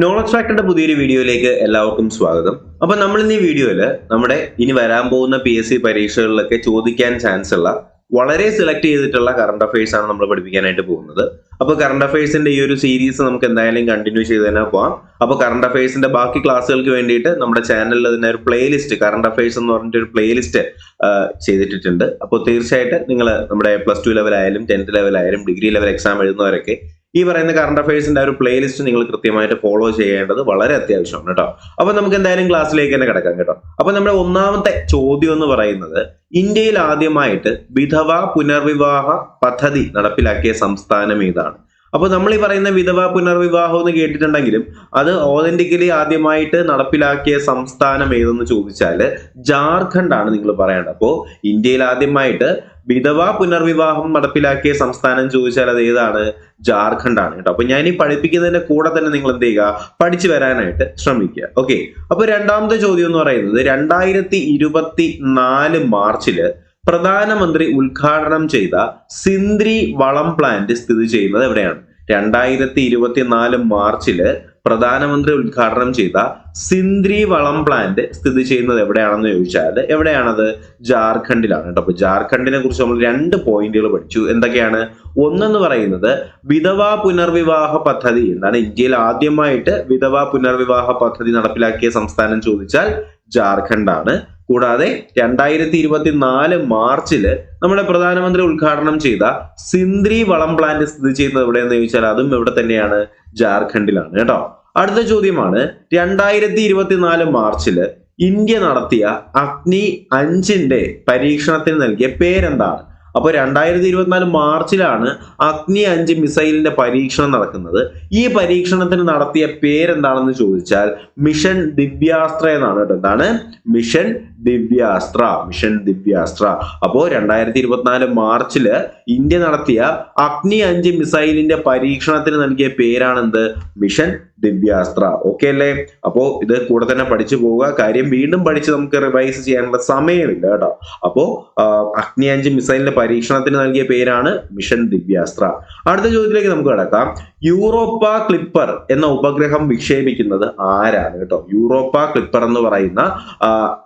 Knowledge ഫാക്ടറിന്റെ പുതിയൊരു വീഡിയോയിലേക്ക് എല്ലാവർക്കും സ്വാഗതം. അപ്പൊ നമ്മൾ ഇന്ന് ഈ വീഡിയോയിൽ നമ്മുടെ ഇനി വരാൻ പോകുന്ന PSC പരീക്ഷകളിലൊക്കെ ചോദിക്കാൻ ചാൻസ് ഉള്ള വളരെ സെലക്ട് ചെയ്തിട്ടുള്ള കറണ്ട് അഫയേഴ്സ് ആണ് നമ്മൾ പഠിപ്പിക്കാനായിട്ട് പോകുന്നത്. അപ്പൊ കറണ്ട് അഫയേഴ്സിന്റെ ഈ ഒരു സീരീസ് നമുക്ക് എന്തായാലും കണ്ടിന്യൂ ചെയ്ത് തന്നെ പോവാം. അപ്പൊ കറണ്ട് അഫയേഴ്സിന്റെ ബാക്കി ക്ലാസ്സുകൾക്ക് വേണ്ടിയിട്ട് നമ്മുടെ ചാനലിൽ തന്നെ ഒരു പ്ലേലിസ്റ്റ് കറണ്ട് അഫയേഴ്സ് എന്ന് പറഞ്ഞിട്ട് ഒരു പ്ലേലിസ്റ്റ് ചെയ്തിട്ടുണ്ട്. അപ്പോൾ തീർച്ചയായിട്ടും നിങ്ങൾ നമ്മുടെ +2 ലെവൽ ആയാലും 10th ലെവൽ ആയാലും ഡിഗ്രി ലെവൽ എക്സാം എഴുതുന്നവരൊക്കെ ഈ പറയുന്ന കറണ്ട് അഫയേഴ്സിന്റെ ഒരു പ്ലേലിസ്റ്റ് നിങ്ങൾ കൃത്യമായിട്ട് ഫോളോ ചെയ്യേണ്ടത് വളരെ അത്യാവശ്യമാണ് കേട്ടോ. അപ്പൊ നമുക്ക് എന്തായാലും ക്ലാസ്സിലേക്ക് തന്നെ കിടക്കാം കേട്ടോ. അപ്പൊ നമ്മുടെ ഒന്നാമത്തെ ചോദ്യം എന്ന് പറയുന്നത്, ഇന്ത്യയിൽ ആദ്യമായിട്ട് വിധവ പുനർവിവാഹ പദ്ധതി നടപ്പിലാക്കിയ സംസ്ഥാനം ഏതാണ്? അപ്പൊ നമ്മൾ ഈ പറയുന്ന വിധവ പുനർവിവാഹം എന്ന് കേട്ടിട്ടുണ്ടെങ്കിലും അത് ഓതന്റിക്കലി ആദ്യമായിട്ട് നടപ്പിലാക്കിയ സംസ്ഥാനം ഏതെന്ന് ചോദിച്ചാല് ജാർഖണ്ഡ് ആണ് നിങ്ങൾ പറയേണ്ടത്. അപ്പോ ഇന്ത്യയിൽ ആദ്യമായിട്ട് വിധവ പുനർവിവാഹം നടപ്പിലാക്കിയ സംസ്ഥാനം ചോദിച്ചാൽ അത് ഏതാണ്? ജാർഖണ്ഡ് ആണ് കേട്ടോ. അപ്പൊ ഞാൻ ഈ പഠിപ്പിക്കുന്നതിന്റെ കൂടെ തന്നെ നിങ്ങൾ എന്ത് ചെയ്യുക, പഠിച്ചു വരാനായിട്ട് ശ്രമിക്കുക. ഓക്കെ. അപ്പൊ രണ്ടാമത്തെ ചോദ്യം എന്ന് പറയുന്നത്, 2024 മാർച്ചില് പ്രധാനമന്ത്രി ഉദ്ഘാടനം ചെയ്ത സിന്ദ്രി വളം പ്ലാന്റ് സ്ഥിതി ചെയ്യുന്നത് എവിടെയാണ്? 2024 മാർച്ചില് പ്രധാനമന്ത്രി ഉദ്ഘാടനം ചെയ്ത സിന്ദ്രി വളം പ്ലാന്റ് സ്ഥിതി ചെയ്യുന്നത് എവിടെയാണെന്ന് ചോദിച്ചാൽ എവിടെയാണത്? ജാർഖണ്ഡിലാണ് കേട്ടോ. അപ്പൊ ജാർഖണ്ഡിനെ കുറിച്ച് നമ്മൾ 2 പോയിന്റുകൾ പഠിച്ചു. എന്തൊക്കെയാണ്? ഒന്നെന്ന് പറയുന്നത് വിധവ പുനർവിവാഹ പദ്ധതി എന്താണ്, ഇന്ത്യയിൽ ആദ്യമായിട്ട് വിധവ പുനർവിവാഹ പദ്ധതി നടപ്പിലാക്കിയ സംസ്ഥാനം ചോദിച്ചാൽ ജാർഖണ്ഡ് ആണ്. കൂടാതെ 2024 മാർച്ചില് നമ്മുടെ പ്രധാനമന്ത്രി ഉദ്ഘാടനം ചെയ്ത സിന്ദ്രി വളം പ്ലാന്റ് സ്ഥിതി ചെയ്യുന്നത് എവിടെയെന്ന് ചോദിച്ചാൽ അതും ഇവിടെ തന്നെയാണ്, ജാർഖണ്ഡിലാണ് കേട്ടോ. അടുത്ത ചോദ്യമാണ്, 2024 മാർച്ചില് ഇന്ത്യ നടത്തിയ അഗ്നി 5 പരീക്ഷണത്തിന് നൽകിയ പേരെന്താണ്? അപ്പൊ 2024 മാർച്ചിലാണ് അഗ്നി 5 മിസൈലിന്റെ പരീക്ഷണം നടക്കുന്നത്. ഈ പരീക്ഷണത്തിന് നടത്തിയ പേരെന്താണെന്ന് ചോദിച്ചാൽ മിഷൻ ദിവ്യാസ്ത്ര എന്നാണ് കേട്ടോ. എന്താണ്? മിഷൻ ദിവ്യാസ്ത്ര. മിഷൻ ദിവ്യാസ്ത്ര. അപ്പോ 2024 മാർച്ചില് ഇന്ത്യ നടത്തിയ അഗ്നി 5 മിസൈലിന്റെ പരീക്ഷണത്തിന് നൽകിയ പേരാണെന്ത്? മിഷൻ ദിവ്യാസ്ത്ര. ഓക്കെ അല്ലേ? അപ്പോ ഇത് കൂടെ തന്നെ പഠിച്ചു പോവുക. കാര്യം വീണ്ടും പഠിച്ച് നമുക്ക് റിവൈസ് ചെയ്യാനുള്ള സമയമില്ല കേട്ടോ. അപ്പോ അഗ്നി 5 മിസൈലിന്റെ പരീക്ഷണത്തിന് നൽകിയ പേരാണ് മിഷൻ ദിവ്യാസ്ത്ര. അടുത്ത ചോദ്യത്തിലേക്ക് നമുക്ക് കടക്കാം. യൂറോപ്പ ക്ലിപ്പർ എന്ന ഉപഗ്രഹം വിക്ഷേപിക്കുന്നത് ആരാണ് കേട്ടോ? യൂറോപ്പ ക്ലിപ്പർ എന്ന് പറയുന്ന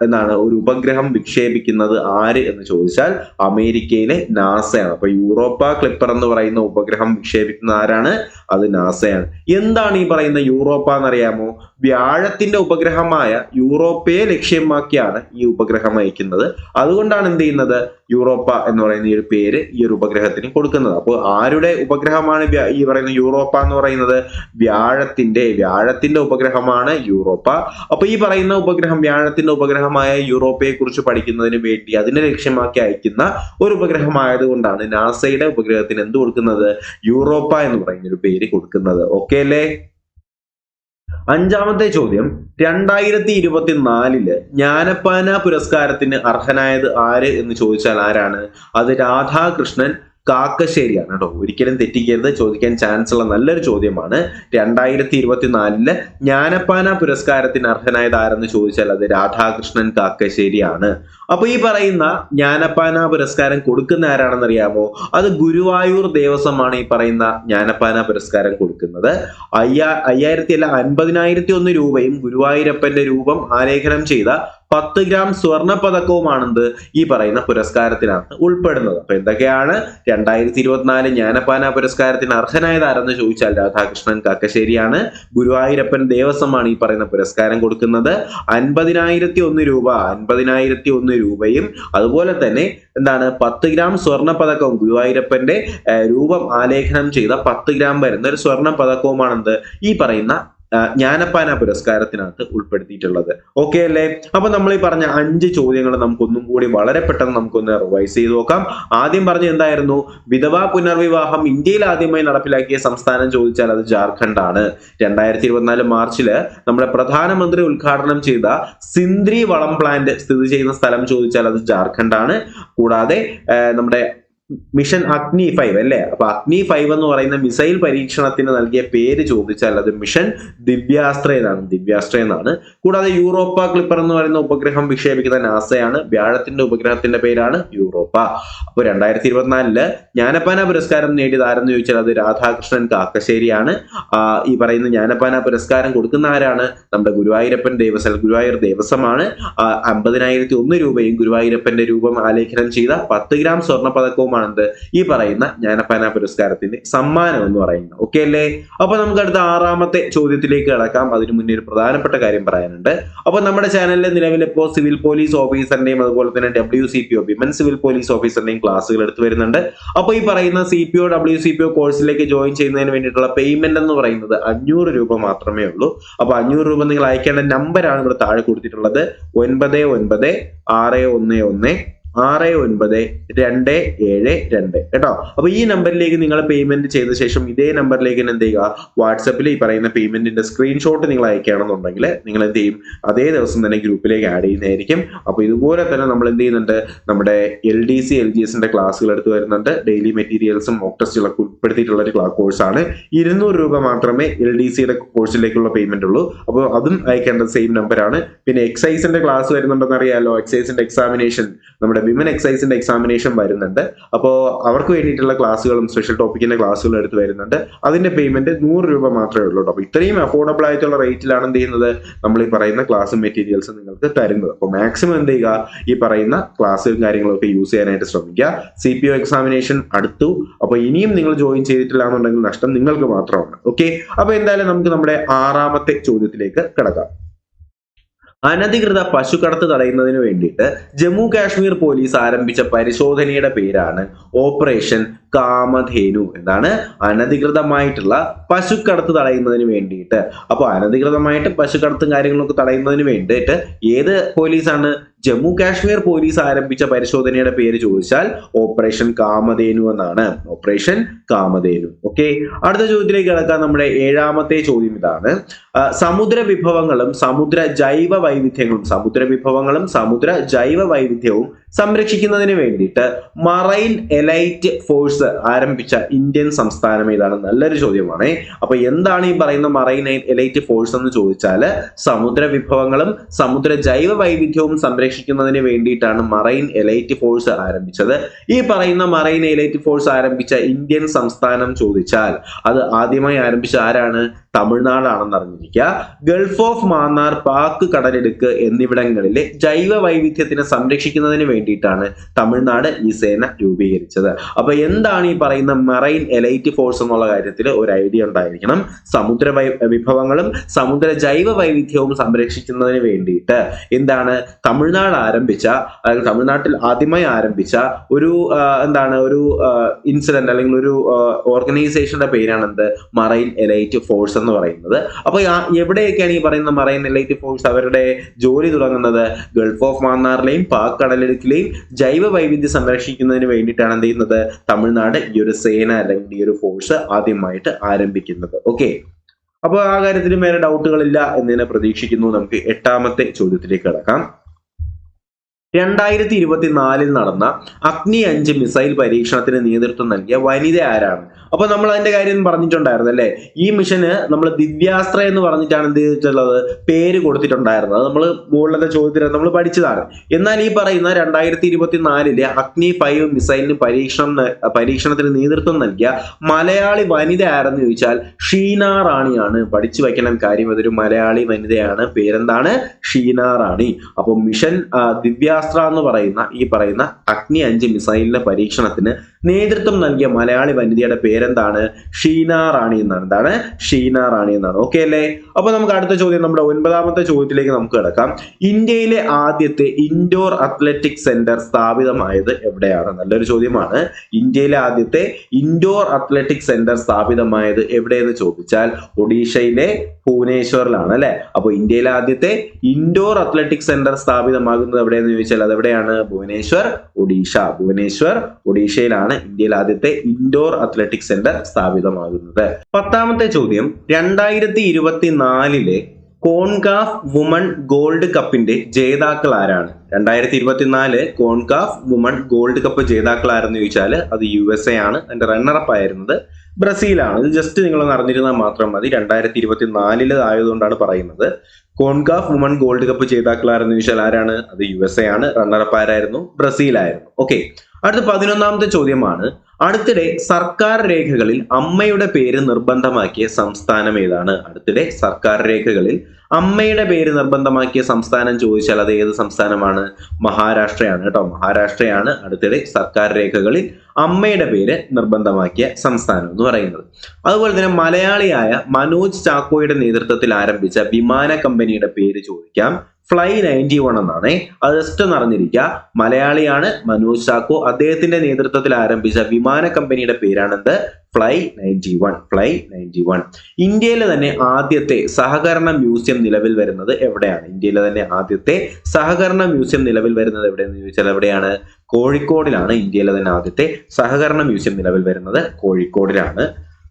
എന്താണ് ഒരു ഉപഗ്രഹം വിക്ഷേപിക്കുന്നത് ആര് എന്ന് ചോദിച്ചാൽ അമേരിക്കയിലെ നാസയാണ്. അപ്പൊ യൂറോപ്പ ക്ലിപ്പർ എന്ന് പറയുന്ന ഉപഗ്രഹം വിക്ഷേപിക്കുന്ന ആരാണ്? അത് നാസയാണ്. എന്താണ് ഈ പറയുന്ന യൂറോപ്പ എന്നറിയാമോ? വ്യാഴത്തിന്റെ ഉപഗ്രഹമായ യൂറോപ്പയെ ലക്ഷ്യമാക്കിയാണ് ഈ ഉപഗ്രഹം അയക്കുന്നത്. അതുകൊണ്ടാണ് എന്ത് ചെയ്യുന്നത്, യൂറോപ്പ എന്ന് പറയുന്ന ഈ ഒരു പേര് ഈ ഒരു ഉപഗ്രഹത്തിന് കൊടുക്കുന്നത്. അപ്പോൾ ആരുടെ ഉപഗ്രഹമാണ് ഈ പറയുന്ന യൂറോപ്പ എന്ന് പറയുന്നത്? വ്യാഴത്തിന്റെ ഉപഗ്രഹമാണ് യൂറോപ്പ. അപ്പൊ ഈ പറയുന്ന ഉപഗ്രഹം വ്യാഴത്തിന്റെ ഉപഗ്രഹമായ യൂറോപ്പയെ കുറിച്ച് പഠിക്കുന്നതിന് വേണ്ടി അതിനെ ലക്ഷ്യമാക്കി അയക്കുന്ന ഒരു ഉപഗ്രഹമായത് കൊണ്ടാണ് നാസയുടെ ഉപഗ്രഹത്തിന് എന്ത് കൊടുക്കുന്നത്? യൂറോപ്പ എന്ന് പറയുന്ന ഒരു പേര് കൊടുക്കുന്നത്. ഓക്കെ അല്ലേ? അഞ്ചാമത്തെ ചോദ്യം, 2024 ജ്ഞാനപ്പാന പുരസ്കാരത്തിന് അർഹനായത് ആര് എന്ന് ചോദിച്ചാൽ ആരാണ്? അത് രാധാകൃഷ്ണൻ കാക്കശ്ശേരിയാണ് കേട്ടോ. ഒരിക്കലും തെറ്റിക്കരുത്, ചോദിക്കാൻ ചാൻസ് ഉള്ള നല്ലൊരു ചോദ്യമാണ്. 2024 ജ്ഞാനപ്പാന പുരസ്കാരത്തിന് അർഹനായത് ആരെന്ന് ചോദിച്ചാൽ അത് രാധാകൃഷ്ണൻ കാക്കശ്ശേരിയാണ്. അപ്പൊ ഈ പറയുന്ന ജ്ഞാനപ്പാന പുരസ്കാരം കൊടുക്കുന്ന ആരാണെന്ന് അറിയാമോ? അത് ഗുരുവായൂർ ദേവസ്വമാണ് ഈ പറയുന്ന ജ്ഞാനപ്പാന പുരസ്കാരം കൊടുക്കുന്നത്. 50,001 രൂപയും ഗുരുവായൂരപ്പന്റെ രൂപം ആലേഖനം ചെയ്ത 10 ഗ്രാം സ്വർണ്ണ പതക്കവുമാണെന്ത് ഈ പറയുന്ന പുരസ്കാരത്തിനകത്ത് ഉൾപ്പെടുന്നത്. അപ്പൊ എന്തൊക്കെയാണ് 2024 ജ്ഞാനപ്പാന പുരസ്കാരത്തിന് അർഹനായത് ആരെന്ന് ചോദിച്ചാൽ രാധാകൃഷ്ണൻ കാക്കശ്ശേരിയാണ്. ഗുരുവായൂരപ്പൻ ദേവസ്വമാണ് ഈ പറയുന്ന പുരസ്കാരം കൊടുക്കുന്നത്. 50,001 രൂപയും അതുപോലെ തന്നെ എന്താണ് 10 ഗ്രാം സ്വർണ്ണ പതക്കവും ഗുരുവായൂരപ്പന്റെ രൂപം ആലേഖനം ചെയ്ത 10 ഗ്രാം വരുന്ന ഒരു സ്വർണ്ണ പതക്കവുമാണെന്ത് ഈ പറയുന്ന ജ്ഞാനപ്പാന പുരസ്കാരത്തിനകത്ത് ഉൾപ്പെടുത്തിയിട്ടുള്ളത്. ഓക്കെ അല്ലേ? അപ്പൊ നമ്മൾ ഈ പറഞ്ഞ 5 ചോദ്യങ്ങൾ നമുക്കൊന്നും കൂടി വളരെ പെട്ടെന്ന് നമുക്കൊന്ന് റിവൈസ് ചെയ്ത് നോക്കാം. ആദ്യം പറഞ്ഞ എന്തായിരുന്നു? വിധവ പുനർവിവാഹം ഇന്ത്യയിൽ ആദ്യമായി നടപ്പിലാക്കിയ സംസ്ഥാനം ചോദിച്ചാൽ അത് ജാർഖണ്ഡ് ആണ്. 2024 മാർച്ചില് നമ്മുടെ പ്രധാനമന്ത്രി ഉദ്ഘാടനം ചെയ്ത സിന്ദ്രി വളം പ്ലാന്റ് സ്ഥിതി ചെയ്യുന്ന സ്ഥലം ചോദിച്ചാൽ അത് ജാർഖണ്ഡ് ആണ്. കൂടാതെ നമ്മുടെ മിഷൻ അഗ്നി 5 അല്ലേ? അപ്പൊ അഗ്നി 5 എന്ന് പറയുന്ന മിസൈൽ പരീക്ഷണത്തിന് നൽകിയ പേര് ചോദിച്ചാൽ അത് മിഷൻ ദിവ്യാസ്ത്ര എന്നാണ്. കൂടാതെ യൂറോപ്പ ക്ലിപ്പർ എന്ന് പറയുന്ന ഉപഗ്രഹം വിക്ഷേപിക്കുന്ന നാസയാണ്. വ്യാഴത്തിന്റെ ഉപഗ്രഹത്തിന്റെ പേരാണ് യൂറോപ്പ. അപ്പൊ 2024 ജ്ഞാനപ്പാന പുരസ്കാരം നേടിയത് ആരെന്ന് ചോദിച്ചാൽ അത് രാധാകൃഷ്ണൻ കാക്കശ്ശേരിയാണ്. ഈ പറയുന്ന ജ്ഞാനപ്പാന പുരസ്കാരം കൊടുക്കുന്ന ആരാണ്? നമ്മുടെ ഗുരുവായൂർ ദേവസ്വമാണ്. 50,001 രൂപയും ഗുരുവായൂരപ്പന്റെ രൂപം ആലേഖനം ചെയ്ത 10 ഗ്രാം സ്വർണ്ണ പതക്കവുമാണ് ഈ പറയുന്ന ജ്ഞാനപ്പാന പുരസ്കാരത്തിന്റെ സമ്മാനം എന്ന് പറയുന്നത്. ഓക്കെ അല്ലേ? അപ്പൊ നമുക്ക് അടുത്ത 6ാമത്തെ ചോദ്യത്തിലേക്ക് കടക്കാം. അതിനു മുന്നേ ഒരു പ്രധാനപ്പെട്ട കാര്യം പറയാനുണ്ട്. അപ്പൊ നമ്മുടെ ചാനലിൽ നിലവിൽ ഇപ്പോൾ സിവിൽ പോലീസ് ഓഫീസറിന്റെയും അതുപോലെ തന്നെ WCPO വിമൻ സിവിൽ പോലീസ് ഓഫീസറിന്റെയും ക്ലാസ്സുകൾ എടുത്തു വരുന്നുണ്ട്. അപ്പൊ ഈ പറയുന്ന CPO WCPO കോഴ്സിലേക്ക് ജോയിൻ ചെയ്യുന്നതിന് വേണ്ടിയിട്ടുള്ള പേയ്മെന്റ് എന്ന് പറയുന്നത് 500 രൂപ മാത്രമേ ഉള്ളൂ. അപ്പൊ 500 രൂപ നിങ്ങൾ അയക്കേണ്ട നമ്പറാണ് ഇവിടെ താഴെ കൊടുത്തിട്ടുള്ളത്. 9911696272 കേട്ടോ. അപ്പൊ ഈ നമ്പറിലേക്ക് നിങ്ങൾ പേയ്മെന്റ് ചെയ്ത ശേഷം ഇതേ നമ്പറിലേക്ക് എന്ത് ചെയ്യുക, വാട്സപ്പിൽ ഈ പറയുന്ന പേയ്മെന്റിന്റെ സ്ക്രീൻഷോട്ട് നിങ്ങൾ അയക്കുകയാണെന്നുണ്ടെങ്കിൽ നിങ്ങൾ എന്ത് ചെയ്യും, അതേ ദിവസം തന്നെ ഗ്രൂപ്പിലേക്ക് ആഡ് ചെയ്യുന്നതായിരിക്കും. അപ്പൊ ഇതുപോലെ തന്നെ നമ്മൾ എന്ത് ചെയ്യുന്നുണ്ട്, നമ്മുടെ LDC LGSന്റെ ക്ലാസ്സുകൾ എടുത്തു വരുന്നുണ്ട്. ഡെയിലി മെറ്റീരിയൽസും മോക്ക് ടെസ്റ്റുകളൊക്കെ ഉൾപ്പെടുത്തിയിട്ടുള്ള ഒരു കോഴ്സാണ്. 200 രൂപ മാത്രമേ LDCയുടെ കോഴ്സിലേക്കുള്ള പേയ്മെന്റ് ഉള്ളൂ. അപ്പോൾ അതും അയക്കേണ്ടത് സെയിം നമ്പറാണ്. പിന്നെ എക്സൈസിന്റെ ക്ലാസ് വരുന്നുണ്ടെന്ന് അറിയാലോ. എക്സൈസിന്റെ എക്സാമിനേഷൻ, നമ്മുടെ വിമൻ എക്സൈസിന്റെ എക്സാമിനേഷൻ വരുന്നുണ്ട്. അപ്പോൾ അവർക്ക് വേണ്ടിയിട്ടുള്ള ക്ലാസ്സുകളും സ്പെഷ്യൽ ടോപ്പിക്കിന്റെ ക്ലാസ്സുകളും എടുത്ത് വരുന്നുണ്ട്. അതിന്റെ പേയ്മെന്റ് 100 രൂപ മാത്രമേ ഉള്ളൂ. അപ്പൊ ഇത്രയും അഫോർഡബിൾ ആയിട്ടുള്ള റേറ്റിലാണ് എന്ത് ചെയ്യുന്നത്, നമ്മൾ ഈ പറയുന്ന ക്ലാസ്സും മെറ്റീരിയൽസും നിങ്ങൾക്ക് തരുന്നത്. അപ്പോൾ മാക്സിമം എന്ത് ചെയ്യുക, ഈ പറയുന്ന ക്ലാസ്സും കാര്യങ്ങളൊക്കെ യൂസ് ചെയ്യാനായിട്ട് ശ്രമിക്കുക. CPO എക്സാമിനേഷൻ അടുത്തു. അപ്പൊ ഇനിയും നിങ്ങൾ ജോയിൻ ചെയ്തിട്ടില്ല എന്നുണ്ടെങ്കിൽ നഷ്ടം നിങ്ങൾക്ക് മാത്രമാണ്. ഓക്കെ, അപ്പൊ എന്തായാലും നമുക്ക് നമ്മുടെ 6ാമത്തെ ചോദ്യത്തിലേക്ക് കിടക്കാം. അനധികൃത പശുക്കടത്ത് തടയുന്നതിന് വേണ്ടിയിട്ട് ജമ്മു കാശ്മീർ പോലീസ് ആരംഭിച്ച പരിശോധനയുടെ പേരാണ് ഓപ്പറേഷൻ കാമധേനു. എന്താണ്? അനധികൃതമായിട്ടുള്ള പശുക്കടത്ത് തടയുന്നതിന് വേണ്ടിയിട്ട്. അപ്പൊ അനധികൃതമായിട്ട് പശുക്കടത്തും കാര്യങ്ങളൊക്കെ തടയുന്നതിന് വേണ്ടിയിട്ട് ഏത് പോലീസാണ്? ജമ്മു കാശ്മീർ പോലീസ് ആരംഭിച്ച പരിശോധനയുടെ പേര് ചോദിച്ചാൽ ഓപ്പറേഷൻ കാമധേനു എന്നാണ്. ഓപ്പറേഷൻ കാമധേനു. ഓക്കെ, അടുത്ത ചോദ്യത്തിലേക്ക് കിടക്കാൻ നമ്മുടെ 7ാമത്തെ ചോദ്യം ഇതാണ്. സമുദ്ര വിഭവങ്ങളും സമുദ്ര ജൈവ വൈവിധ്യവും സംരക്ഷിക്കുന്നതിന് വേണ്ടിയിട്ട് മറൈൻ എലൈറ്റ് ഫോഴ്സ് ആരംഭിച്ച ഇന്ത്യൻ സംസ്ഥാനം ഏതാണ്? നല്ലൊരു ചോദ്യമാണ്. അപ്പൊ എന്താണ് ഈ പറയുന്ന മറൈൻ എലൈറ്റ് ഫോഴ്സ് എന്ന് ചോദിച്ചാൽ സമുദ്ര വിഭവങ്ങളും സമുദ്ര ജൈവ വൈവിധ്യവും സംരക്ഷിക്കുന്നതിന് വേണ്ടിയിട്ടാണ് മറൈൻ എലൈറ്റ് ഫോഴ്സ് ആരംഭിച്ചത്. ഈ പറയുന്ന മറൈൻ എലൈറ്റ് ഫോഴ്സ് ആരംഭിച്ച ഇന്ത്യൻ സംസ്ഥാനം ചോദിച്ചാൽ അത് ആദ്യമായി ആരംഭിച്ച ആരാണ്? തമിഴ്നാടാണെന്ന് അറിഞ്ഞിരിക്കുക. ഗൾഫ് ഓഫ് മാന്നാർ, പാക് കടലിടുക്ക് എന്നിവിടങ്ങളിലെ ജൈവ വൈവിധ്യത്തിനെ സംരക്ഷിക്കുന്നതിന് വേണ്ടിയിട്ടാണ് തമിഴ്നാട് ഈ സേന രൂപീകരിച്ചത്. അപ്പൊ എന്താണ് ഈ പറയുന്ന മറൈൻ എലൈറ്റ് ഫോഴ്സ് എന്നുള്ള കാര്യത്തിൽ ഒരു ഐഡിയ ഉണ്ടായിരിക്കണം. സമുദ്ര വിഭവങ്ങളും സമുദ്ര ജൈവ വൈവിധ്യവും സംരക്ഷിക്കുന്നതിന് വേണ്ടിയിട്ട് എന്താണ് തമിഴ്നാട്ടിൽ ആദ്യമായി ആരംഭിച്ച ഒരു ഒരു ഇൻസിഡന്റ് അല്ലെങ്കിൽ ഒരു ഓർഗനൈസേഷന്റെ പേരാണ് എന്ത്? മറൈൻ എലൈറ്റ് ഫോഴ്സ് എന്ന് പറയുന്നത്. അപ്പൊ എവിടെയൊക്കെയാണ് ഈ പറയുന്ന മറൈൻ എലൈറ്റ് ഫോഴ്സ് അവരുടെ ജോലി തുടങ്ങുന്നത്? ഗൾഫ് ഓഫ് മാന്നാറിലെയും പാക് കടലിടുക്കിലെയും ജൈവ വൈവിധ്യം സംരക്ഷിക്കുന്നതിന് വേണ്ടിയിട്ടാണ് എന്ത് ചെയ്യുന്നത്? തമിഴ്നാട് ഈ ഒരു സേന അല്ലെങ്കിൽ ഈ ഒരു ഫോഴ്സ് ആദ്യമായിട്ട് ആരംഭിക്കുന്നത്. ഓക്കെ, അപ്പൊ ആ കാര്യത്തിൽ വേറെ ഡൗട്ടുകളില്ല എന്ന് തന്നെ പ്രതീക്ഷിക്കുന്നു. നമുക്ക് 8ാമത്തെ ചോദ്യത്തിലേക്ക് കടക്കാം. 2024 നടന്ന അഗ്നി 5 മിസൈൽ പരീക്ഷണത്തിന് നേതൃത്വം നൽകിയ വനിത ആരാണ്? അപ്പൊ നമ്മൾ അതിന്റെ കാര്യം പറഞ്ഞിട്ടുണ്ടായിരുന്നു അല്ലെ. ഈ മിഷന് നമ്മൾ ദിവ്യാസ്ത്ര എന്ന് പറഞ്ഞിട്ടാണ് എന്ത് ചെയ്തിട്ടുള്ളത്, പേര് കൊടുത്തിട്ടുണ്ടായിരുന്നത്. നമ്മൾ മുകളിലത്തെ ചോദ്യത്തിൽ നമ്മൾ പഠിച്ചതാണ്. എന്നാൽ ഈ പറയുന്ന 2024 അഗ്നി 5 മിസൈലിന് പരീക്ഷണത്തിന് നേതൃത്വം നൽകിയ മലയാളി വനിത ആരെന്ന് ചോദിച്ചാൽ ഷീന റാണിയാണ്. പഠിച്ചു വയ്ക്കണം കാര്യം, അതൊരു മലയാളി വനിതയാണ്. പേരെന്താണ്? ഷീന റാണി. അപ്പൊ മിഷൻ ദിവ്യാസ്ത്ര എന്ന് പറയുന്ന ഈ പറയുന്ന അഗ്നി 5 മിസൈലിന്റെ പരീക്ഷണത്തിന് നേതൃത്വം നൽകിയ മലയാളി വനിതയുടെ പേരെന്താണ്? ഷീന റാണി എന്നാണ്. എന്താണ്? ഷീന റാണി എന്നാണ്. ഓക്കെ അല്ലേ? അപ്പൊ നമുക്ക് അടുത്ത ചോദ്യം, നമ്മുടെ 9ാമത്തെ ചോദ്യത്തിലേക്ക് നമുക്ക് കിടക്കാം. ഇന്ത്യയിലെ ആദ്യത്തെ ഇൻഡോർ അത്ലറ്റിക് സെന്റർ സ്ഥാപിതമായത് എവിടെയാണ്? നല്ലൊരു ചോദ്യമാണ്. ഇന്ത്യയിലെ ആദ്യത്തെ ഇൻഡോർ അത്ലറ്റിക് സെന്റർ സ്ഥാപിതമായത് എവിടെയെന്ന് ചോദിച്ചാൽ ഒഡീഷയിലെ ഭുവനേശ്വറിലാണ് അല്ലെ. അപ്പൊ ഇന്ത്യയിലെ ആദ്യത്തെ ഇൻഡോർ അത്ലറ്റിക് സെന്റർ സ്ഥാപിതമാകുന്നത് എവിടെയെന്ന് ചോദിച്ചാൽ അതെവിടെയാണ്? ഭുവനേശ്വർ ഒഡീഷയിലാണ് ഇന്ത്യയിൽ ആദ്യത്തെ ഇൻഡോർ അത്ലറ്റിക് സെന്റർ സ്ഥാപിതമാകുന്നത്. 10ാമത്തെ ചോദ്യം, 2024 കോൺകാഫ് വുമൺ ഗോൾഡ് കപ്പിന്റെ ജേതാക്കൾ ആരാണ്? 2024 കോൺകാഫ് വുമൺ ഗോൾഡ് കപ്പ് ജേതാക്കൾ ആരെന്ന് ചോദിച്ചാൽ അത് USA ആണ്. അതിന്റെ റണ്ണറപ്പ് ആയിരുന്നത് ബ്രസീലാണ്. ഇത് ജസ്റ്റ് നിങ്ങളൊന്ന് അറിഞ്ഞിരുന്നാൽ മാത്രം മതി. 2024 ആയതുകൊണ്ടാണ് പറയുന്നത്. കോൺകാഫ് വുമൺ ഗോൾഡ് കപ്പ് ജേതാക്കൾ ആരെന്ന് ചോദിച്ചാൽ ആരാണ്? അത് USA ആണ്. റണ്ണറപ്പ് ആരായിരുന്നു? ബ്രസീലായിരുന്നു. ഓക്കെ, അടുത്ത 11ാമത്തെ ചോദ്യമാണ്. അടുത്തിടെ സർക്കാർ രേഖകളിൽ അമ്മയുടെ പേര് നിർബന്ധമാക്കിയ സംസ്ഥാനം ഏതാണ്? അടുത്തിടെ സർക്കാർ രേഖകളിൽ അമ്മയുടെ പേര് നിർബന്ധമാക്കിയ സംസ്ഥാനം ചോദിച്ചാൽ അത് ഏത് സംസ്ഥാനമാണ്? മഹാരാഷ്ട്രയാണ് കേട്ടോ. മഹാരാഷ്ട്രയാണ് അടുത്തിടെ സർക്കാർ രേഖകളിൽ അമ്മയുടെ പേര് നിർബന്ധമാക്കിയ സംസ്ഥാനം എന്ന് പറയുന്നത്. അതുപോലെ തന്നെ മലയാളിയായ മനോജ് ചാക്കോയുടെ നേതൃത്വത്തിൽ ആരംഭിച്ച വിമാന കമ്പനിയുടെ പേര് ചോദിക്കാം. ഫ്ലൈ 91 എന്നാണ്. അത് ജസ്റ്റ് ഒന്ന് അറിഞ്ഞിരിക്കുക. മലയാളിയാണ് മനോജ് ചാക്കോ. അദ്ദേഹത്തിന്റെ നേതൃത്വത്തിൽ ആരംഭിച്ച വിമാന കമ്പനിയുടെ പേരാണെന്ത്? ഫ്ലൈ 91. ഫ്ലൈ 91. ഇന്ത്യയിലെ തന്നെ ആദ്യത്തെ സഹകരണ മ്യൂസിയം നിലവിൽ വരുന്നത് എവിടെയാണ്? ഇന്ത്യയിലെ തന്നെ ആദ്യത്തെ സഹകരണ മ്യൂസിയം നിലവിൽ വരുന്നത് എവിടെയെന്ന് ചോദിച്ചാൽ എവിടെയാണ്? കോഴിക്കോടിലാണ്. ഇന്ത്യയിലെ തന്നെ ആദ്യത്തെ സഹകരണ മ്യൂസിയം നിലവിൽ വരുന്നത് കോഴിക്കോടിലാണ്.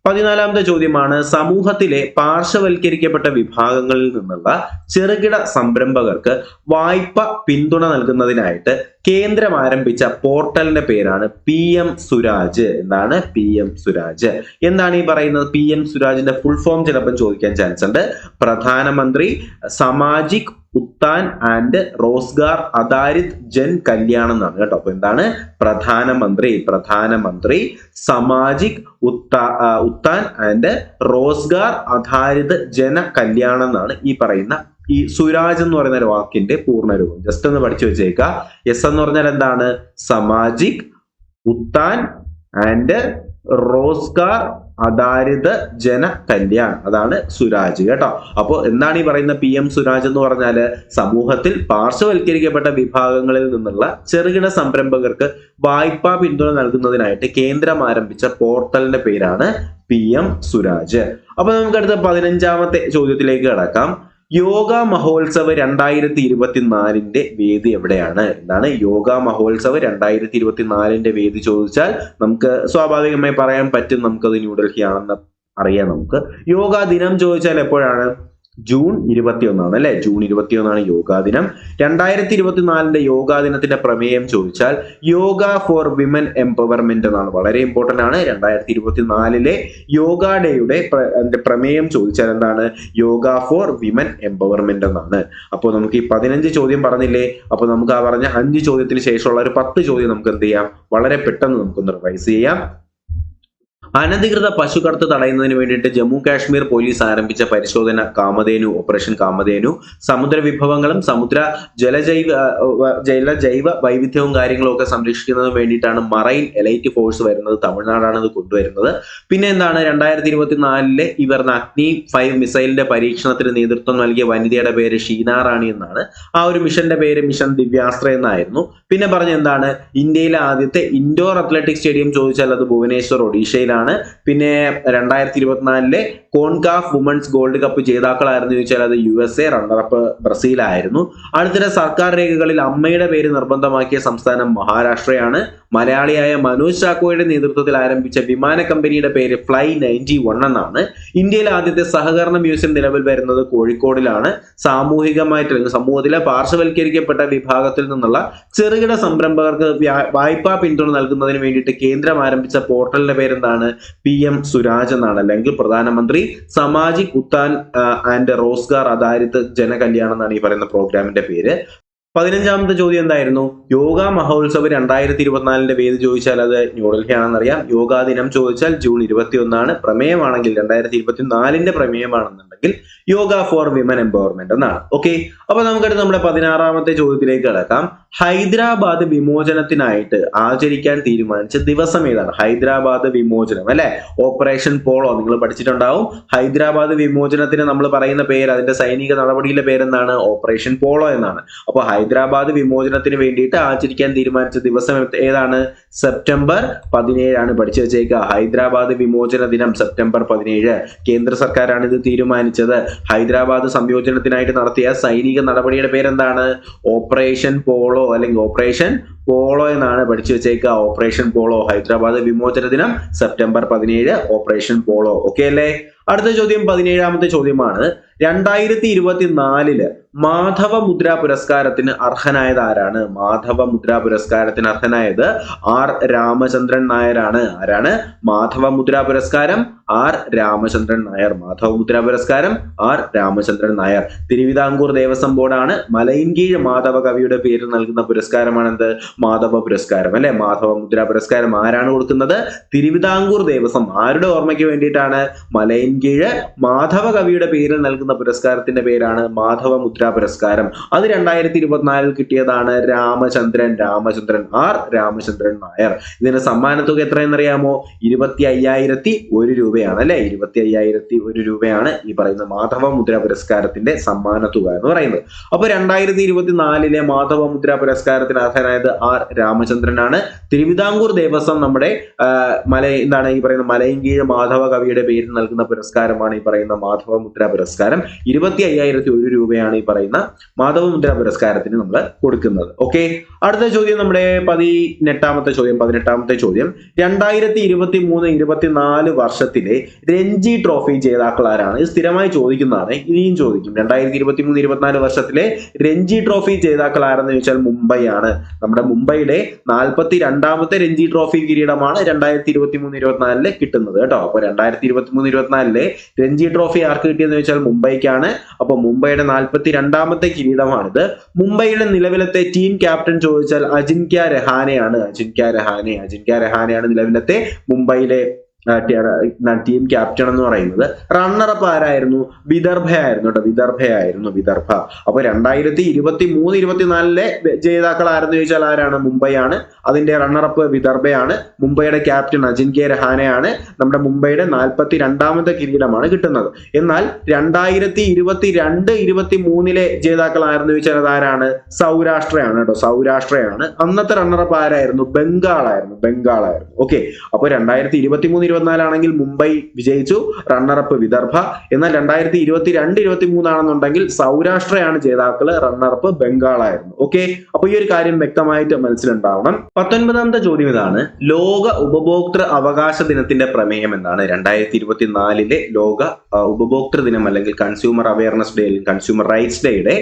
14ാമത്തെ ചോദ്യമാണ്. സമൂഹത്തിലെ പാർശ്വവൽക്കരിക്കപ്പെട്ട വിഭാഗങ്ങളിൽ നിന്നുള്ള ചെറുകിട സംരംഭകർക്ക് വായ്പ പിന്തുണ നൽകുന്നതിനായിട്ട് കേന്ദ്രം ആരംഭിച്ച പോർട്ടലിന്റെ പേരാണ് PM സുരാജ്. എന്താണ് PM സുരാജ്? എന്താണ് ഈ പറയുന്നത്? PM സുരാജിന്റെ ഫുൾ ഫോം ചിലപ്പോൾ ചോദിക്കാൻ ചാൻസ് ഉണ്ട്. പ്രധാനമന്ത്രി സാമാജിക് ഉത്താൻ ആൻഡ് റോസ്ഗാർ ആധാരിത് ജൻ കല്യാൺ എന്നാണ് കേട്ടോ. അപ്പൊ എന്താണ്? പ്രധാനമന്ത്രി സാമാജിക് ഉത്താൻ ആൻഡ് റോസ്ഗാർ ആധാരിത് ജന കല്യാൺ എന്നാണ് ഈ പറയുന്ന ഈ സുരാജ് എന്ന് പറയുന്ന ഒരു വാക്കിന്റെ പൂർണ്ണരൂപം. ജസ്റ്റ് ഒന്ന് പഠിച്ചു വെച്ചേക്കുക. എസ് എന്ന് പറഞ്ഞാൽ എന്താണ്? സമാജിക് ഉത്താൻ ആൻഡ് റോസ്ഗാർ ആധാരിത് ജന കല്യാൺ. അതാണ് സുരാജ് കേട്ടോ. അപ്പോ എന്താണ് ഈ പറയുന്ന PM സുരാജ് എന്ന് പറഞ്ഞാല് സമൂഹത്തിൽ പാർശ്വവൽക്കരിക്കപ്പെട്ട വിഭാഗങ്ങളിൽ നിന്നുള്ള ചെറുകിട സംരംഭകർക്ക് വായ്പാ പിന്തുണ നൽകുന്നതിനായിട്ട് കേന്ദ്രം ആരംഭിച്ച പോർട്ടലിന്റെ പേരാണ് PM സുരാജ്. അപ്പൊ നമുക്ക് അടുത്ത 15ാമത്തെ ചോദ്യത്തിലേക്ക് കടക്കാം. യോഗ മഹോത്സവ് 2024 വേദി എവിടെയാണ്? എന്താണ് യോഗ മഹോത്സവ് 2024 വേദി ചോദിച്ചാൽ നമുക്ക് സ്വാഭാവികമായി പറയാൻ പറ്റും നമുക്കത് ന്യൂഡൽഹി ആണെന്ന് അറിയാം. നമുക്ക് യോഗാ ദിനം ചോദിച്ചാൽ എപ്പോഴാണ്? ജൂൺ 21 ആണ് അല്ലെ? ജൂൺ 21 യോഗാ ദിനം. 2024 യോഗാ ദിനത്തിന്റെ പ്രമേയം ചോദിച്ചാൽ യോഗ ഫോർ വിമൻ എംപവർമെന്റ് എന്നാണ്. വളരെ ഇമ്പോർട്ടന്റ് ആണ്. 2024 യോഗാ ഡേയുടെ പ്രമേയം ചോദിച്ചാൽ എന്താണ്? യോഗ ഫോർ വിമൻ എംപവർമെന്റ് എന്നാണ്. അപ്പോൾ നമുക്ക് ഈ 15 ചോദ്യം പറഞ്ഞില്ലേ? അപ്പൊ നമുക്ക് ആ പറഞ്ഞ 5 ചോദ്യത്തിന് ശേഷമുള്ള ഒരു 10 ചോദ്യം നമുക്ക് എന്ത് ചെയ്യാം? വളരെ പെട്ടെന്ന് നമുക്കൊന്ന് റിവൈസ് ചെയ്യാം. അനധികൃത പശുക്കടത്ത് തടയുന്നതിന് വേണ്ടിയിട്ട് ജമ്മു കാശ്മീർ പോലീസ് ആരംഭിച്ച പരിശോധന കാമധേനു, ഓപ്പറേഷൻ കാമധേനു. സമുദ്ര വിഭവങ്ങളും സമുദ്ര ജൈവ വൈവിധ്യവും കാര്യങ്ങളും ഒക്കെ സംരക്ഷിക്കുന്നതിന് വേണ്ടിയിട്ടാണ് മറൈൻ എലൈറ്റ് ഫോഴ്സ് വരുന്നത്. തമിഴ്നാടാണ് ഇത് കൊണ്ടുവരുന്നത്. പിന്നെ എന്താണ്? 2024 ഇവർ അഗ്നി 5 മിസൈലിന്റെ പരീക്ഷണത്തിന് നേതൃത്വം നൽകിയ വനിതയുടെ പേര് ഷീന റാണി എന്നാണ്. ആ ഒരു മിഷന്റെ പേര് മിഷൻ ദിവ്യാസ്ത്ര എന്നായിരുന്നു. പിന്നെ പറഞ്ഞ എന്താണ്? ഇന്ത്യയിലെ ആദ്യത്തെ ഇൻഡോർ അത്ലറ്റിക് സ്റ്റേഡിയം ചോദിച്ചാൽ അത് ഭുവനേശ്വർ ഒഡീഷയിലാണ്. പിന്നെ 2024 കോൺകാഫ് വുമൺസ് ഗോൾഡ് കപ്പ് ജേതാക്കളായിരുന്നു ചോദിച്ചാൽ അത് USA, റണ്ണറപ്പ് ബ്രസീലായിരുന്നു. അടുത്തിടെ സർക്കാർ രേഖകളിൽ അമ്മയുടെ പേര് നിർബന്ധമാക്കിയ സംസ്ഥാനം മഹാരാഷ്ട്രയാണ്. മലയാളിയായ മനോജ് ചാക്കോയുടെ നേതൃത്വത്തിൽ ആരംഭിച്ച വിമാന കമ്പനിയുടെ പേര് ഫ്ലൈ 91 എന്നാണ്. ഇന്ത്യയിലെ ആദ്യത്തെ സഹകരണ മ്യൂസിയം നിലവിൽ വരുന്നത് കോഴിക്കോടിലാണ്. സാമൂഹികമായിട്ട് സമൂഹത്തിലെ പാർശ്വവൽക്കരിക്കപ്പെട്ട വിഭാഗത്തിൽ നിന്നുള്ള ചെറുകിട സംരംഭകർക്ക് വായ്പാ പിന്തുണ നൽകുന്നതിന് വേണ്ടിയിട്ട് കേന്ദ്രം ആരംഭിച്ച പോർട്ടലിന്റെ പേരെന്താണ്? PM സുരാജ് എന്നാണ്. അല്ലെങ്കിൽ പ്രധാനമന്ത്രി സാമാജിക് ഉത്താൻ ആൻഡ് റോസ്ഗാർ ആധാരിത് ജന കല്യാൺ എന്നാണ് ഈ പറയുന്ന പ്രോഗ്രാമിന്റെ പേര്. 15ാമത്തെ ചോദ്യം എന്തായിരുന്നു? യോഗ മഹോത്സവ് 2024 വേദി ചോദിച്ചാൽ അത് ന്യൂഡൽഹി ആണെന്നറിയാം. യോഗാ ദിനം ചോദിച്ചാൽ ജൂൺ 21. പ്രമേയമാണെങ്കിൽ 2024 പ്രമേയമാണെന്നുണ്ടെങ്കിൽ യോഗ ഫോർ വിമൻ എംപവർമെന്റ് എന്നാണ്. ഓക്കെ, അപ്പൊ നമുക്കടുത്ത് നമ്മുടെ 16ാമത്തെ ചോദ്യത്തിലേക്ക് കടക്കാം. ഹൈദരാബാദ് വിമോചനത്തിനായിട്ട് ആചരിക്കാൻ തീരുമാനിച്ച ദിവസം ഏതാണ്? ഹൈദരാബാദ് വിമോചനം അല്ലെ? ഓപ്പറേഷൻ പോളോ നിങ്ങൾ പഠിച്ചിട്ടുണ്ടാവും. ഹൈദരാബാദ് വിമോചനത്തിന് നമ്മൾ പറയുന്ന പേര്, അതിന്റെ സൈനിക നടപടിയിലെ പേരെന്താണ്? ഓപ്പറേഷൻ പോളോ എന്നാണ്. അപ്പൊ ഹൈദരാബാദ് വിമോചനത്തിന് വേണ്ടിയിട്ട് ആചരിക്കാൻ തീരുമാനിച്ച ദിവസം ഏതാണ്? സെപ്റ്റംബർ 17 പഠിച്ചു വെച്ചേക്കുക. ഹൈദരാബാദ് വിമോചന ദിനം സെപ്റ്റംബർ 17. കേന്ദ്ര സർക്കാരാണ് ഇത് തീരുമാനിച്ചത്. ഹൈദരാബാദ് സംയോജനത്തിനായിട്ട് നടത്തിയ സൈനിക നടപടിയുടെ പേരെന്താണ്? ഓപ്പറേഷൻ പോളോ അല്ലെങ്കിൽ ഓപ്പറേഷൻ പോളോ എന്നാണ്. പഠിച്ചു വെച്ചേക്കുക. Operation polo. ഹൈദരാബാദ് വിമോചന ദിനം സെപ്റ്റംബർ 17, ഓപ്പറേഷൻ പോളോ. ഓക്കെ അല്ലേ? അടുത്ത ചോദ്യം 17ാമത്തെ ചോദ്യമാണ്. 2024 മാധവ മുദ്ര പുരസ്കാരത്തിന് അർഹനായത് ആരാണ്? മാധവ മുദ്ര പുരസ്കാരത്തിന് അർഹനായത് ആർ രാമചന്ദ്രൻ നായരാണ്. ആരാണ്? മാധവ മുദ്ര പുരസ്കാരം ആർ രാമചന്ദ്രൻ നായർ. മാധവ മുദ്ര പുരസ്കാരം ആർ രാമചന്ദ്രൻ നായർ. തിരുവിതാംകൂർ ദേവസ്വം ബോർഡാണ് മലയിൻകീഴ് മാധവ കവിയുടെ പേരിൽ നൽകുന്ന പുരസ്കാരമാണ് എന്ത്? മാധവ പുരസ്കാരം അല്ലെ. മാധവ മുദ്ര പുരസ്കാരം ആരാണ് കൊടുക്കുന്നത്? തിരുവിതാംകൂർ ദേവസ്വം. ആരുടെ ഓർമ്മയ്ക്ക് വേണ്ടിയിട്ടാണ്? മലയിൻകീഴ് മാധവ കവിയുടെ പേരിൽ നൽകുന്ന പുരസ്കാരത്തിന്റെ പേരാണ് മാധവ മുദ്ര പുരസ്കാരം. അത് 2024 കിട്ടിയതാണ് രാമചന്ദ്രൻ ആർ രാമചന്ദ്രൻ നായർ. ഇതിന്റെ സമ്മാന തുക എത്രയെന്നറിയാമോ? 25,001 രൂപയാണ് അല്ലെ. 25,001 രൂപയാണ് ഈ പറയുന്ന മാധവ മുദ്ര പുരസ്കാരത്തിന്റെ സമ്മാന തുക എന്ന് പറയുന്നത്. അപ്പൊ 2024 മാധവ മുദ്ര പുരസ്കാരത്തിന് അർഹനായത് ആർ രാമചന്ദ്രനാണ്. തിരുവിതാംകൂർ ദേവസ്വം നമ്മുടെ ഈ പറയുന്ന മലയിൻകീഴ് മാധവ കവിയുടെ പേരിൽ നൽകുന്ന പുരസ്കാരമാണ് ഈ പറയുന്ന മാധവ മുദ്ര പുരസ്കാരം. 25,001 രൂപയാണ് ഈ പറയുന്ന മാധവ മുദ്ര പുരസ്കാരത്തിന് നമ്മൾ കൊടുക്കുന്നത്. ഓക്കെ, അടുത്ത ചോദ്യം നമ്മുടെ 18ാമത്തെ ചോദ്യം. 2023-24 വർഷത്തിലെ രഞ്ജി ട്രോഫി ജേതാക്കൾ ആരാണ്? ഇത് സ്ഥിരമായി ചോദിക്കുന്നതാണ്, ഇനിയും ചോദിക്കും. 2023-24 വർഷത്തിലെ രഞ്ജി ട്രോഫി ജേതാക്കൾ ആരെന്ന് ചോദിച്ചാൽ മുംബൈ ആണ്. നമ്മുടെ മുംബൈയുടെ 42ാമത്തെ രഞ്ജി ട്രോഫി കിരീടമാണ് 2023-24 കിട്ടുന്നത് കേട്ടോ. അപ്പൊ 2023-24 രഞ്ജി ട്രോഫി ആർക്ക് കിട്ടിയെന്ന് ചോദിച്ചാൽ മുംബൈക്കാണ്. അപ്പൊ മുംബൈയുടെ 42ാമത്തെ കിരീടമാണിത്. മുംബൈയുടെ നിലവിലത്തെ ടീം ക്യാപ്റ്റൻ ചോദിച്ചാൽ അജിൻക്യ രഹാനെയാണ് നിലവിലത്തെ മുംബൈയിലെ ടീം ക്യാപ്റ്റൻ എന്ന് പറയുന്നത്. റണ്ണറപ്പ് ആരായിരുന്നു? വിദർഭയായിരുന്നു കേട്ടോ. വിദർഭ. അപ്പൊ 2023-24 ജേതാക്കൾ ആരെന്ന് ചോദിച്ചാൽ ആരാണ്? മുംബൈ ആണ്. അതിന്റെ റണ്ണറപ്പ് വിദർഭയാണ്. മുംബൈയുടെ ക്യാപ്റ്റൻ അജിൻക്യ രഹാനെയാണ്. നമ്മുടെ മുംബൈയുടെ 42ാമത്തെ കിരീടമാണ് കിട്ടുന്നത്. എന്നാൽ 2022-23 ജേതാക്കൾ ആരെന്ന് ചോദിച്ചാൽ അതാരാണ്? സൗരാഷ്ട്രയാണ് കേട്ടോ. സൗരാഷ്ട്രയാണ്. അന്നത്തെ റണ്ണറപ്പ് ആരായിരുന്നു? ബംഗാളായിരുന്നു. ഓക്കെ, അപ്പൊ 2023-24 ആണെങ്കിൽ മുംബൈ വിജയിച്ചു, റണ്ണറപ്പ് വിദർഭ. എന്നാൽ 2022-23 ആണെന്നുണ്ടെങ്കിൽ സൗരാഷ്ട്രയാണ് ജേതാക്കള്, റണ്ണറപ്പ് ബംഗാളായിരുന്നു. ഓക്കെ, അപ്പൊ ഈ ഒരു കാര്യം വ്യക്തമായിട്ട് മനസ്സിലുണ്ടാവണം. 19ാമത്തെ ചോദ്യം ഇതാണ്: ലോക ഉപഭോക്തൃ അവകാശ ദിനത്തിന്റെ പ്രമേയം എന്താണ്? 2024 ലോക ഉപഭോക്തൃ ദിനം അല്ലെങ്കിൽ കൺസ്യൂമർ അവയർനെസ് ഡേ അല്ലെങ്കിൽ കൺസ്യൂമർ റൈറ്റ്സ് ഡേയുടെ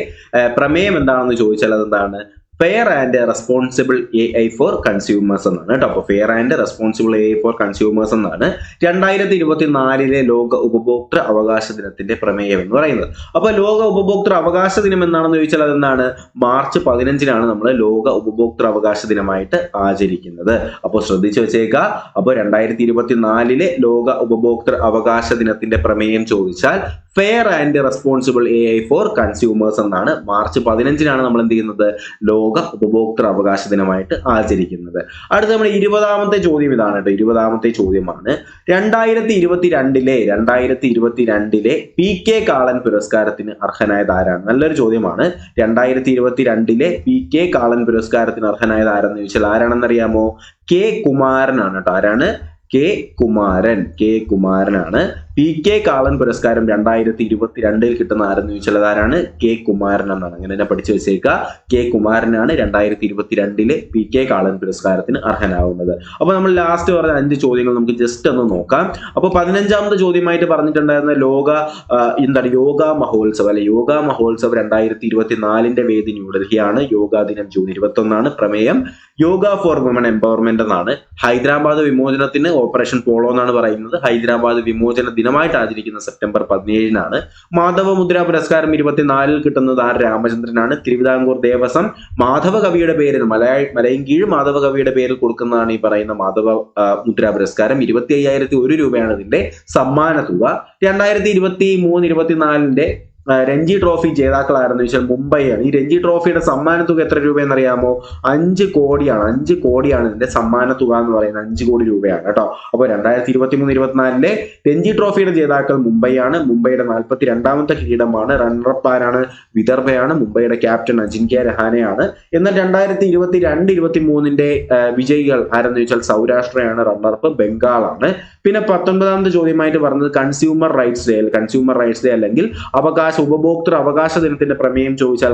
പ്രമേയം എന്താണെന്ന് ചോദിച്ചാൽ അതെന്താണ്? Fair and responsible AI for consumers എന്നാണ് കേട്ടോ. അപ്പൊ fair and responsible AI for consumers എന്നാണ് 2024 ലോക ഉപഭോക്തൃ അവകാശ ദിനത്തിന്റെ പ്രമേയം എന്ന് പറയുന്നത്. അപ്പൊ ലോക ഉപഭോക്തൃ അവകാശ ദിനം എന്നാണെന്ന് ചോദിച്ചാൽ അതെന്താണ്? മാർച്ച് 15 നമ്മൾ ലോക ഉപഭോക്തൃ അവകാശ ദിനമായിട്ട് ആചരിക്കുന്നത്. അപ്പോൾ ശ്രദ്ധിച്ചു വെച്ചേക്കുക. അപ്പൊ 2024 ലോക ഉപഭോക്തൃ അവകാശ ദിനത്തിന്റെ പ്രമേയം ചോദിച്ചാൽ fair and responsible AI for consumers എന്നാണ്. മാർച്ച് 15 നമ്മൾ എന്ത് ചെയ്യുന്നത്? ലോക ഉപഭോക്തൃ അവകാശ ദിനമായിട്ട് ആചരിക്കുന്നത്. അടുത്ത നമ്മുടെ 20ാമത്തെ ചോദ്യം ഇതാണ് കേട്ടോ. 20ാമത്തെ ചോദ്യമാണ്: 2022 PK കാളൻ പുരസ്കാരത്തിന് അർഹനായത് ആരാണ്? നല്ലൊരു ചോദ്യമാണ്. 2022 PK കാളൻ പുരസ്കാരത്തിന് അർഹനായത് ആരെന്ന് ചോദിച്ചാൽ ആരാണെന്നറിയാമോ? K കുമാരനാണ് കേട്ടോ. ആരാണ്? K കുമാരനാണ്. PK കാളൻ പുരസ്കാരം 2022 കിട്ടുന്ന ആരെന്ന് ചോദിച്ചാൽ അതാരാണ്? K കുമാരൻ എന്നാണ്. അങ്ങനെ തന്നെ പഠിച്ചു വെച്ചേക്കുക. K കുമാരനാണ് 2022 PK കാളൻ പുരസ്കാരത്തിന് അർഹനാവുന്നത്. അപ്പൊ നമ്മൾ ലാസ്റ്റ് പറഞ്ഞ 5 ചോദ്യങ്ങൾ നമുക്ക് ജസ്റ്റ് ഒന്ന് നോക്കാം. അപ്പൊ 15ാമത്തെ ചോദ്യമായിട്ട് പറഞ്ഞിട്ടുണ്ടായിരുന്ന യോഗ മഹോത്സവ് അല്ലെ. യോഗ മഹോത്സവ് 2024 വേദി ന്യൂഡൽഹിയാണ്. യോഗാ ദിനം ജൂൺ 21 പ്രമേയം യോഗ ഫോർ വുമൺ എംപവർമെന്റ് എന്നാണ്. ഹൈദരാബാദ് വിമോചനത്തിന് ഓപ്പറേഷൻ പോളോ എന്നാണ് പറയുന്നത്. ഹൈദരാബാദ് വിമോചന ദിനമായിട്ട് ആചരിക്കുന്ന സെപ്റ്റംബർ 17 മാധവ മുദ്ര പുരസ്കാരം 2024 കിട്ടുന്നത് ആർ രാമചന്ദ്രനാണ്. തിരുവിതാംകൂർ ദേവസ്വം മാധവ കവിയുടെ പേരിൽ മലയിൻകീഴ് മാധവ കവിയുടെ പേരിൽ കൊടുക്കുന്നതാണ് ഈ പറയുന്ന മാധവ മുദ്ര പുരസ്കാരം. 25,001 രൂപയാണ് ഇതിന്റെ സമ്മാന തുക. 2023-24 രഞ്ജി ട്രോഫി ജേതാക്കൾ ആരെന്ന് ചോദിച്ചാൽ മുംബൈയാണ്. ഈ രഞ്ജി ട്രോഫിയുടെ സമ്മാന തുക എത്ര രൂപയെന്നറിയാമോ? 5 കോടിയാണ്. 5 കോടിയാണ് ഇതിന്റെ സമ്മാന തുക എന്ന് പറയുന്നത്. 5 കോടി രൂപയാണ് കേട്ടോ. അപ്പൊ 2023-24 രഞ്ജി ട്രോഫിയുടെ ജേതാക്കൾ മുംബൈയാണ്. മുംബൈയുടെ 42ാമത്തെ കിരീടമാണ്. റണ്ണറപ്പ് ആരാണ്? വിദർഭയാണ്. മുംബൈയുടെ ക്യാപ്റ്റൻ അജിൻക്യ രഹാനെയാണ്. എന്നാൽ 2022-23 വിജയികൾ ആരെന്ന് ചോദിച്ചാൽ സൗരാഷ്ട്രയാണ്. റണ്ണറപ്പ് ബംഗാളാണ്. പിന്നെ 19ാമത്തെ ചോദ്യമായിട്ട് പറഞ്ഞത് കൺസ്യൂമർ റൈറ്റ്സ് ഡേ അല്ലെങ്കിൽ ഉപഭോക്തൃ അവകാശ ദിനത്തിന്റെ പ്രമേയം ചോദിച്ചാൽ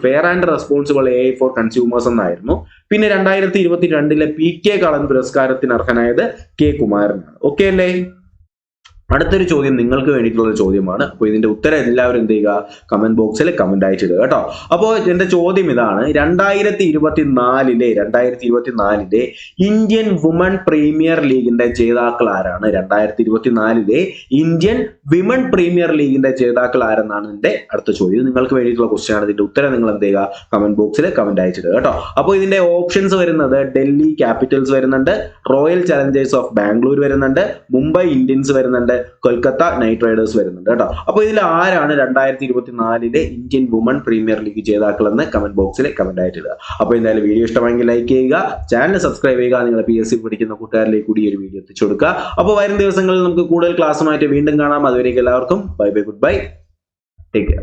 fair and responsible AI for consumers എന്നായിരുന്നു. പിന്നെ 2022 PK കാളൻ പുരസ്കാരത്തിന് അർഹനായത് K കുമാരനാണ്. ഓക്കെ അല്ലേ? അടുത്തൊരു ചോദ്യം നിങ്ങൾക്ക് വേണ്ടിയിട്ടുള്ള ഒരു ചോദ്യമാണ്. അപ്പോൾ ഇതിന്റെ ഉത്തരം എല്ലാവരും എന്ത് ചെയ്യുക, കമന്റ് ബോക്സിൽ കമന്റ് അയച്ചിടുക കേട്ടോ. അപ്പോൾ എന്റെ ചോദ്യം ഇതാണ്, 2024 ഇന്ത്യൻ വുമൺ പ്രീമിയർ ലീഗിന്റെ ജേതാക്കൾ ആരാണ്? 2024 ഇന്ത്യൻ വിമൺ പ്രീമിയർ ലീഗിന്റെ ജേതാക്കൾ ആരെന്നാണ് എന്റെ അടുത്ത ചോദ്യം. നിങ്ങൾക്ക് വേണ്ടിയിട്ടുള്ള ക്വസ്റ്റ്യൻ ആണ്. ഇതിന്റെ ഉത്തരം നിങ്ങൾ എന്ത് ചെയ്യുക, കമന്റ് ബോക്സിൽ കമന്റ് അയച്ചിടുക കേട്ടോ. അപ്പോൾ ഇതിന്റെ ഓപ്ഷൻസ് വരുന്നത് ഡൽഹി ക്യാപിറ്റൽസ് വരുന്നുണ്ട്, റോയൽ ചലഞ്ചേഴ്സ് ഓഫ് ബാംഗ്ലൂർ വരുന്നുണ്ട്, മുംബൈ ഇന്ത്യൻസ് വരുന്നുണ്ട്, കൊൽക്കത്ത നൈറ്റ് റൈഡേഴ്സ് വരുന്നുണ്ട് കേട്ടോ. അപ്പോൾ ഇതിൽ ആരാണ് 2024 ഇന്ത്യൻ വുമൺ പ്രീമിയർ ലീഗ് ജേതാക്കൾ എന്ന് കമന്റ് ബോക്സിൽ കമന്റ് ആയിട്ട് ഇടുക. അപ്പോൾ എന്തായാലും വീഡിയോ ഇഷ്ടമെങ്കിൽ ലൈക്ക് ചെയ്യുക, ചാനൽ സബ്സ്ക്രൈബ് ചെയ്യുക, നിങ്ങളുടെ PSC പഠിക്കുന്ന കൂട്ടുകാരിലേക്ക് കൂടി ഒരു വീഡിയോ എത്തിച്ചു കൊടുക്കുക. അപ്പോൾ വരും ദിവസങ്ങളിൽ നമുക്ക് കൂടുതൽ ക്ലാസ്സുമായിട്ട് വീണ്ടും കാണാം. അതുവരേക്കും എല്ലാവർക്കും bye bye, good bye, take care.